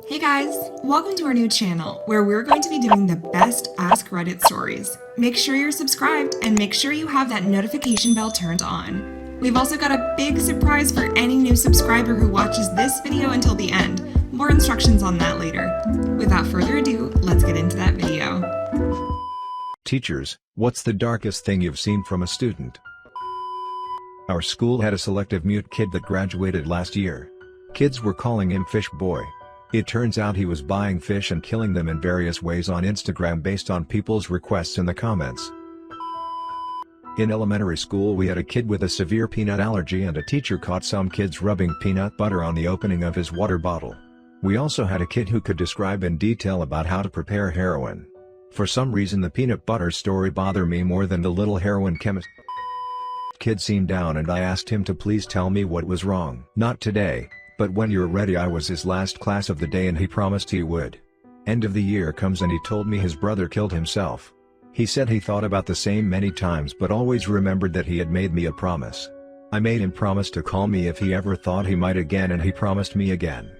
Hey guys, welcome to our new channel where we're going to be doing the best Ask Reddit stories. Make sure you're subscribed and make sure you have that notification bell turned on. We've also got a big surprise for any new subscriber who watches this video until the end. More instructions on that later. Without further ado, let's get into that video. Teachers, what's the darkest thing you've seen from a student? Our school had a selective mute kid that graduated last year. Kids were calling him Fish Boy. It turns out he was buying fish and killing them in various ways on Instagram based on people's requests in the comments. In elementary school we had a kid with a severe peanut allergy and a teacher caught some kids rubbing peanut butter on the opening of his water bottle. We also had a kid who could describe in detail about how to prepare heroin. For some reason the peanut butter story bothered me more than the little heroin chemist. Kid seemed down and I asked him to please tell me what was wrong. Not today. But when you're ready. I was his last class of the day and he promised he would. End of the year comes and he told me his brother killed himself. He said he thought about the same many times but always remembered that he had made me a promise. I made him promise to call me if he ever thought he might again and he promised me again.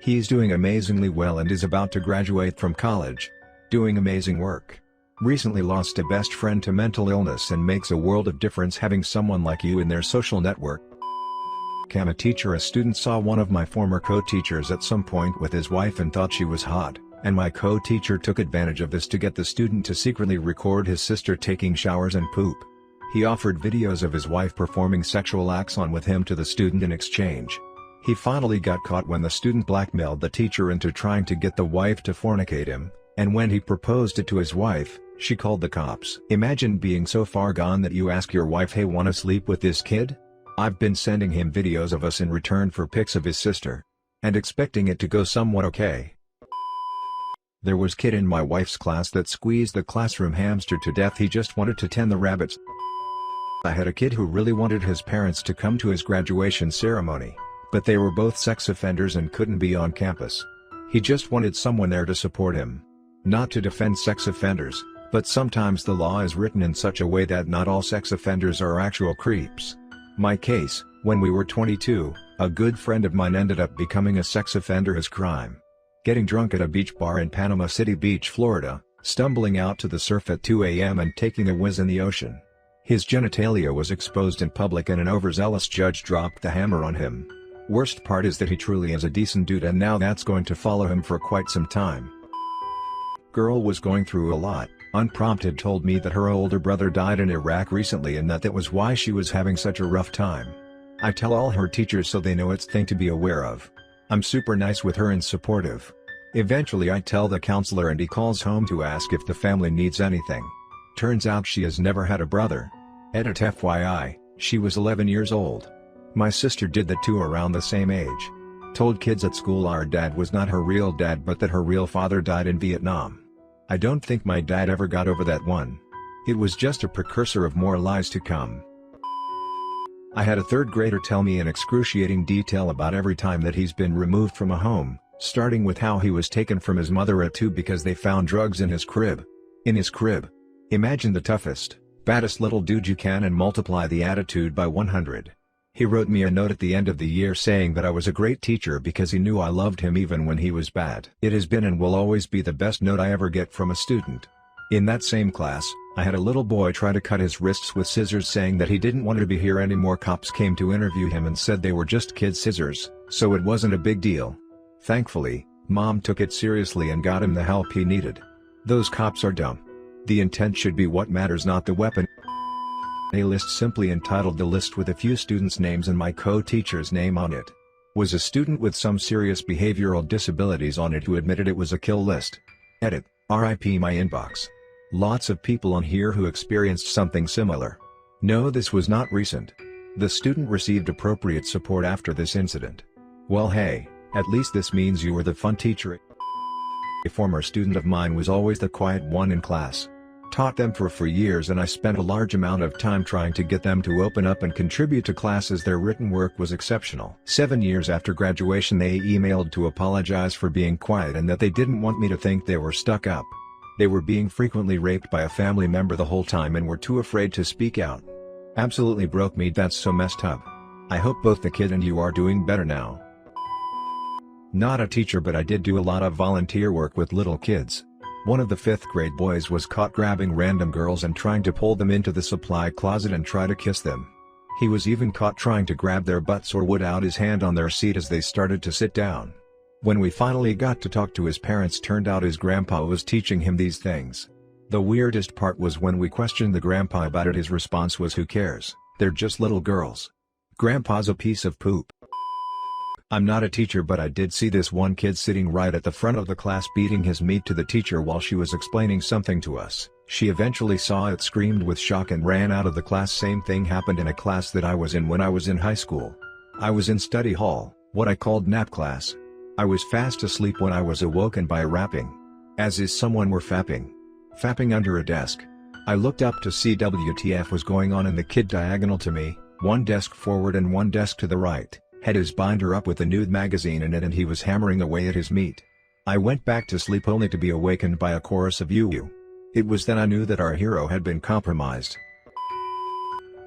He's doing amazingly well and is about to graduate from college. Doing amazing work. Recently lost a best friend to mental illness and makes a world of difference having someone like you in their social network. I'm a teacher. A student saw one of my former co-teachers at some point with his wife and thought she was hot, and my co-teacher took advantage of this to get the student to secretly record his sister taking showers and poop. He offered videos of his wife performing sexual acts on with him to the student in exchange. He finally got caught when the student blackmailed the teacher into trying to get the wife to fornicate him, and when he proposed it to his wife, she called the cops. Imagine being so far gone that you ask your wife, "Hey, wanna sleep with this kid?" I've been sending him videos of us in return for pics of his sister. And expecting it to go somewhat okay. There was kid in my wife's class that squeezed the classroom hamster to death. He just wanted to tend the rabbits. I had a kid who really wanted his parents to come to his graduation ceremony, but they were both sex offenders and couldn't be on campus. He just wanted someone there to support him. Not to defend sex offenders, but sometimes the law is written in such a way that not all sex offenders are actual creeps. My case, when we were 22, a good friend of mine ended up becoming a sex offender. His crime: getting drunk at a beach bar in Panama City Beach, Florida, stumbling out to the surf at 2 a.m. and taking a whiz in the ocean. His genitalia was exposed in public and an overzealous judge dropped the hammer on him. Worst part is that he truly is a decent dude and now that's going to follow him for quite some time. Girl was going through a lot. Unprompted told me that her older brother died in Iraq recently and that was why she was having such a rough time. I tell all her teachers so they know it's thing to be aware of. I'm super nice with her and supportive. Eventually I tell the counselor and he calls home to ask if the family needs anything. Turns out she has never had a brother. Edit FYI, she was 11 years old. My sister did that too around the same age. Told kids at school our dad was not her real dad but that her real father died in Vietnam. I don't think my dad ever got over that one. It was just a precursor of more lies to come. I had a third grader tell me in excruciating detail about every time that he's been removed from a home, starting with how he was taken from his mother at 2 because they found drugs in his crib. In his crib. Imagine the toughest, baddest little dude you can and multiply the attitude by 100. He wrote me a note at the end of the year saying that I was a great teacher because he knew I loved him even when he was bad. It has been and will always be the best note I ever get from a student. In that same class, I had a little boy try to cut his wrists with scissors saying that he didn't want to be here anymore. Cops came to interview him and said they were just kid scissors, so it wasn't a big deal. Thankfully, mom took it seriously and got him the help he needed. Those cops are dumb. The intent should be what matters, not the weapon. A list simply entitled "The List with a few students' names and my co-teacher's name on it." Was a student with some serious behavioral disabilities on it who admitted it was a kill list. Edit, RIP my inbox. Lots of people on here who experienced something similar. No, this was not recent. The student received appropriate support after this incident. Well, hey, at least this means you were the fun teacher. A former student of mine was always the quiet one in class. Taught them for years and I spent a large amount of time trying to get them to open up and contribute to classes. Their written work was exceptional. 7 years after graduation they emailed to apologize for being quiet and that they didn't want me to think they were stuck up. They were being frequently raped by a family member the whole time and were too afraid to speak out. Absolutely broke me. That's so messed up. I hope both the kid and you are doing better now. Not a teacher, but I did do a lot of volunteer work with little kids. One of the 5th grade boys was caught grabbing random girls and trying to pull them into the supply closet and try to kiss them. He was even caught trying to grab their butts or would out his hand on their seat as they started to sit down. When we finally got to talk to his parents, turned out his grandpa was teaching him these things. The weirdest part was when we questioned the grandpa about it, his response was, "Who cares? They're just little girls. Grandpa's a piece of poop." I'm not a teacher, but I did see this one kid sitting right at the front of the class beating his meat to the teacher while she was explaining something to us. She eventually saw it, screamed with shock, and ran out of the class. Same thing happened in a class that I was in when I was in high school. I was in study hall, what I called nap class. I was fast asleep when I was awoken by a rapping. As is someone were fapping. Fapping under a desk. I looked up to see WTF was going on, and the kid diagonal to me, one desk forward and one desk to the right, had his binder up with a nude magazine in it, and he was hammering away at his meat. I went back to sleep only to be awakened by a chorus of "you." It was then I knew that our hero had been compromised.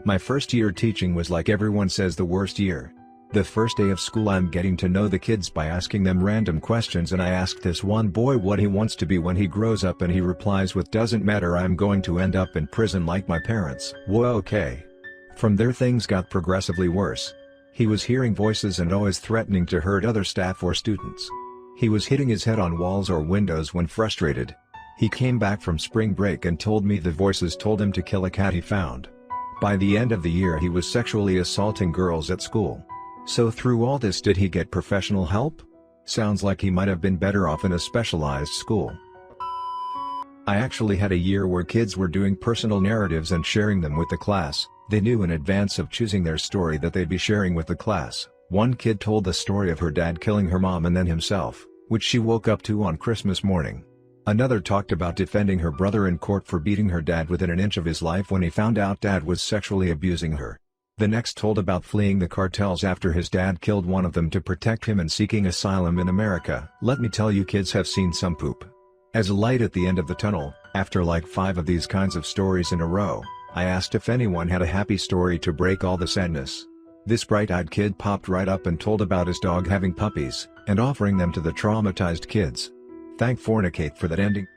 My first year teaching was, like everyone says, the worst year. The first day of school, I'm getting to know the kids by asking them random questions, and I asked this one boy what he wants to be when he grows up, and he replies with, "Doesn't matter, I'm going to end up in prison like my parents." Whoa, okay. From there things got progressively worse. He was hearing voices and always threatening to hurt other staff or students. He was hitting his head on walls or windows when frustrated. He came back from spring break and told me the voices told him to kill a cat he found. By the end of the year he was sexually assaulting girls at school. So through all this, did he get professional help? Sounds like he might have been better off in a specialized school. I actually had a year where kids were doing personal narratives and sharing them with the class. They knew in advance of choosing their story that they'd be sharing with the class. One kid told the story of her dad killing her mom and then himself, which she woke up to on Christmas morning. Another talked about defending her brother in court for beating her dad within an inch of his life when he found out dad was sexually abusing her. The next told about fleeing the cartels after his dad killed one of them to protect him and seeking asylum in America. Let me tell you, kids have seen some poop. As a light at the end of the tunnel, after like 5 of these kinds of stories in a row, I asked if anyone had a happy story to break all the sadness. This bright-eyed kid popped right up and told about his dog having puppies, and offering them to the traumatized kids. Thank fornicate for that ending.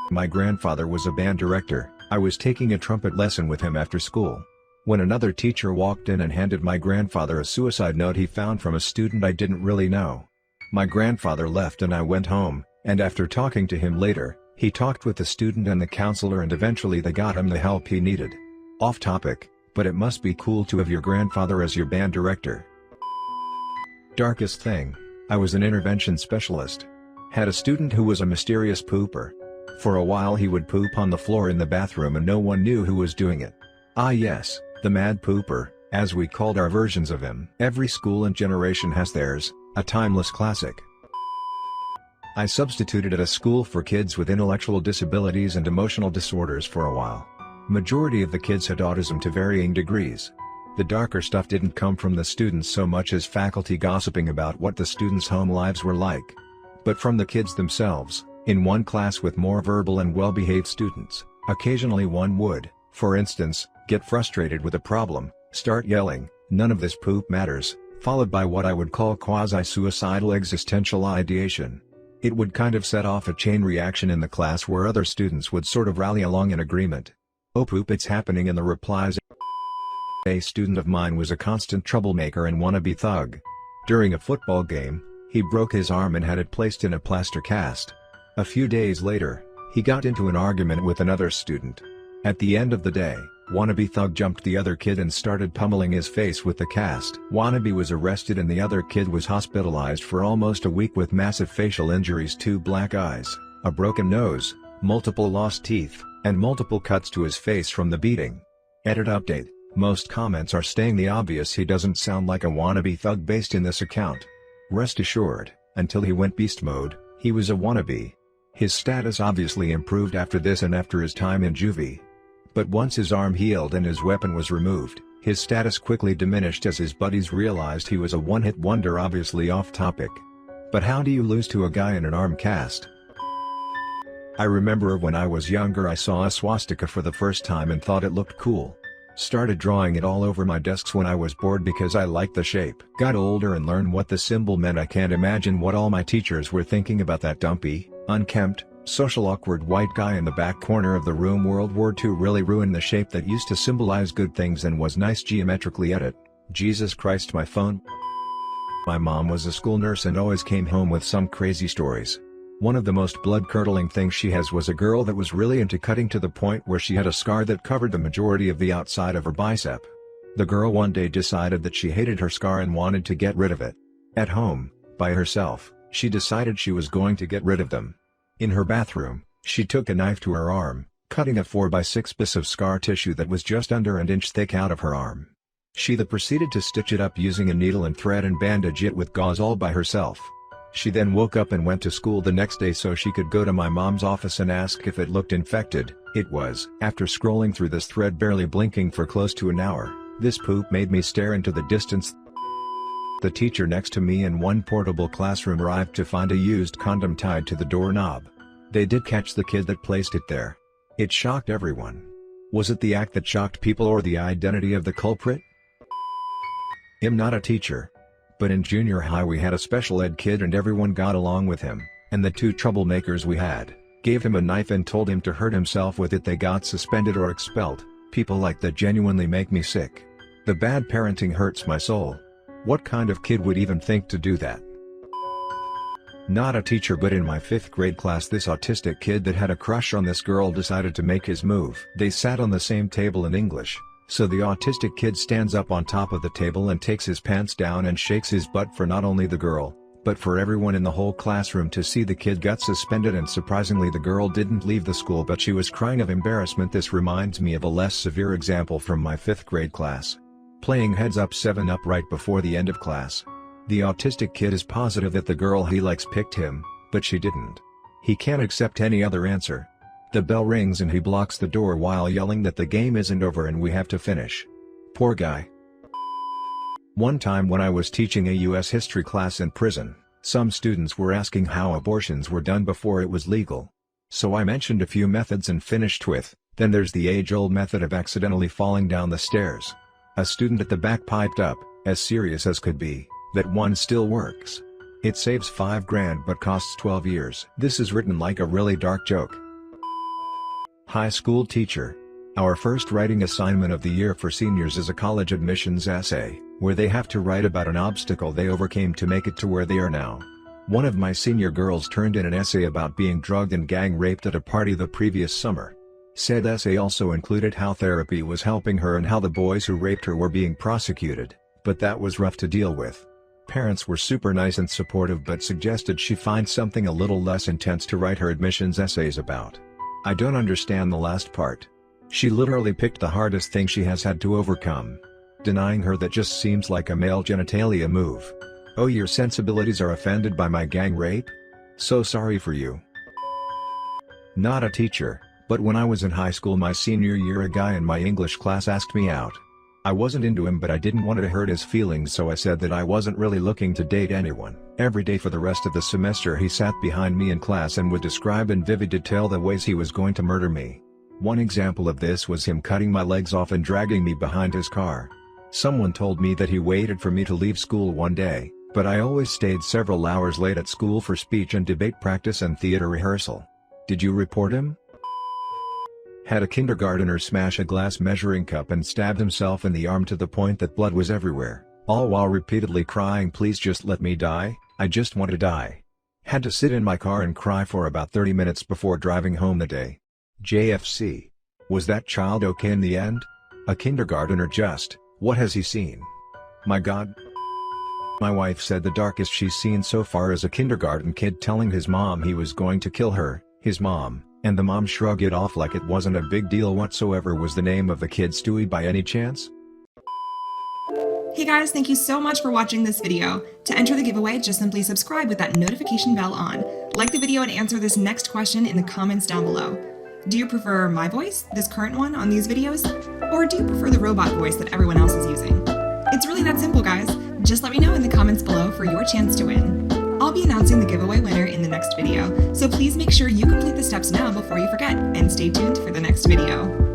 My grandfather was a band director. I was taking a trumpet lesson with him after school, when another teacher walked in and handed my grandfather a suicide note he found from a student I didn't really know. My grandfather left and I went home, and after talking to him later, he talked with the student and the counselor, and eventually they got him the help he needed. Off topic, but it must be cool to have your grandfather as your band director. Darkest thing. I was an intervention specialist. Had a student who was a mysterious pooper. For a while he would poop on the floor in the bathroom and no one knew who was doing it. Ah yes, the mad pooper, as we called our versions of him. Every school and generation has theirs, a timeless classic. I substituted at a school for kids with intellectual disabilities and emotional disorders for a while. Majority of the kids had autism to varying degrees. The darker stuff didn't come from the students so much as faculty gossiping about what the students' home lives were like, but from the kids themselves. In one class with more verbal and well-behaved students, occasionally one would, for instance, get frustrated with a problem, start yelling, "None of this poop matters," followed by what I would call quasi-suicidal existential ideation. It would kind of set off a chain reaction in the class where other students would sort of rally along in agreement. "Oh poop, it's happening in the replies." A student of mine was a constant troublemaker and wannabe thug. During a football game, he broke his arm and had it placed in a plaster cast. A few days later, he got into an argument with another student. At the end of the day, wannabe thug jumped the other kid and started pummeling his face with the cast. Wannabe was arrested and the other kid was hospitalized for almost a week with massive facial injuries, 2 black eyes, a broken nose, multiple lost teeth, and multiple cuts to his face from the beating. Edit update. Most comments are stating the obvious: he doesn't sound like a wannabe thug based in this account. Rest assured, until he went beast mode, he was a wannabe. His status obviously improved after this and after his time in juvie. But once his arm healed and his weapon was removed, his status quickly diminished as his buddies realized he was a one-hit wonder. Obviously off topic. But how do you lose to a guy in an arm cast? I remember when I was younger I saw a swastika for the first time and thought it looked cool. Started drawing it all over my desks when I was bored because I liked the shape. Got older and learned what the symbol meant. I can't imagine what all my teachers were thinking about that dumpy, unkempt, social awkward white guy in the back corner of the room. World War II really ruined the shape that used to symbolize good things and was nice geometrically. Edit. Jesus Christ, my phone. My mom was a school nurse and always came home with some crazy stories. One of the most blood-curdling things she has was a girl that was really into cutting to the point where she had a scar that covered the majority of the outside of her bicep. The girl one day decided that she hated her scar and wanted to get rid of it. At home, by herself, she decided she was going to get rid of them. In her bathroom, she took a knife to her arm, cutting a 4x6 piece of scar tissue that was just under an inch thick out of her arm. She then proceeded to stitch it up using a needle and thread and bandage it with gauze all by herself. She then woke up and went to school the next day so she could go to my mom's office and ask if it looked infected. It was. After scrolling through this thread barely blinking for close to an hour, this poop made me stare into the distance. The teacher next to me in one portable classroom arrived to find a used condom tied to the doorknob. They did catch the kid that placed it there. It shocked everyone. Was it the act that shocked people or the identity of the culprit? I'm not a teacher. But in junior high we had a special ed kid and everyone got along with him, and the two troublemakers we had gave him a knife and told him to hurt himself with it. They got suspended or expelled. People like that genuinely make me sick. The bad parenting hurts my soul. What kind of kid would even think to do that? Not a teacher, but in my 5th grade class this autistic kid that had a crush on this girl decided to make his move. They sat on the same table in English. So the autistic kid stands up on top of the table and takes his pants down and shakes his butt for not only the girl, but for everyone in the whole classroom to see. The kid got suspended and surprisingly the girl didn't leave the school, but she was crying of embarrassment. This reminds me of a less severe example from my 5th grade class. Playing Heads Up 7 Up right before the end of class. The autistic kid is positive that the girl he likes picked him, but she didn't. He can't accept any other answer. The bell rings and he blocks the door while yelling that the game isn't over and we have to finish. Poor guy. One time when I was teaching a US history class in prison, some students were asking how abortions were done before it was legal. So I mentioned a few methods and finished with, then there's the age-old method of accidentally falling down the stairs. A student at the back piped up, as serious as could be, that one still works. It saves $5,000 but costs 12 years. This is written like a really dark joke. High school teacher. Our first writing assignment of the year for seniors is a college admissions essay, where they have to write about an obstacle they overcame to make it to where they are now. One of my senior girls turned in an essay about being drugged and gang raped at a party the previous summer. Said essay also included how therapy was helping her and how the boys who raped her were being prosecuted, but that was rough to deal with. Parents were super nice and supportive but suggested she find something a little less intense to write her admissions essays about. I don't understand the last part. She literally picked the hardest thing she has had to overcome. Denying her that just seems like a male genitalia move. Oh, your sensibilities are offended by my gang rape? So sorry for you. Not a teacher, but when I was in high school my senior year a guy in my English class asked me out. I wasn't into him but I didn't want to hurt his feelings, so I said that I wasn't really looking to date anyone. Every day for the rest of the semester he sat behind me in class and would describe in vivid detail the ways he was going to murder me. One example of this was him cutting my legs off and dragging me behind his car. Someone told me that he waited for me to leave school one day, but I always stayed several hours late at school for speech and debate practice and theater rehearsal. Did you report him? Had a kindergartner smash a glass measuring cup and stabbed himself in the arm to the point that blood was everywhere, all while repeatedly crying, "Please just let me die, I just want to die." Had to sit in my car and cry for about 30 minutes before driving home the day. JFC. Was that child okay in the end? A kindergartner just, what has he seen? My God. My wife said the darkest she's seen so far is a kindergarten kid telling his mom he was going to kill her, his mom. And the mom shrugged it off like it wasn't a big deal whatsoever. Was the name of the kid Stewie by any chance? Hey guys, thank you so much for watching this video. To enter the giveaway, just simply subscribe with that notification bell on. Like the video and answer this next question in the comments down below. Do you prefer my voice, this current one on these videos? Or do you prefer the robot voice that everyone else is using? It's really that simple, guys. Just let me know in the comments below for your chance to win. I'll be announcing the giveaway winner in the next video, so please make sure you complete the steps now before you forget, and stay tuned for the next video.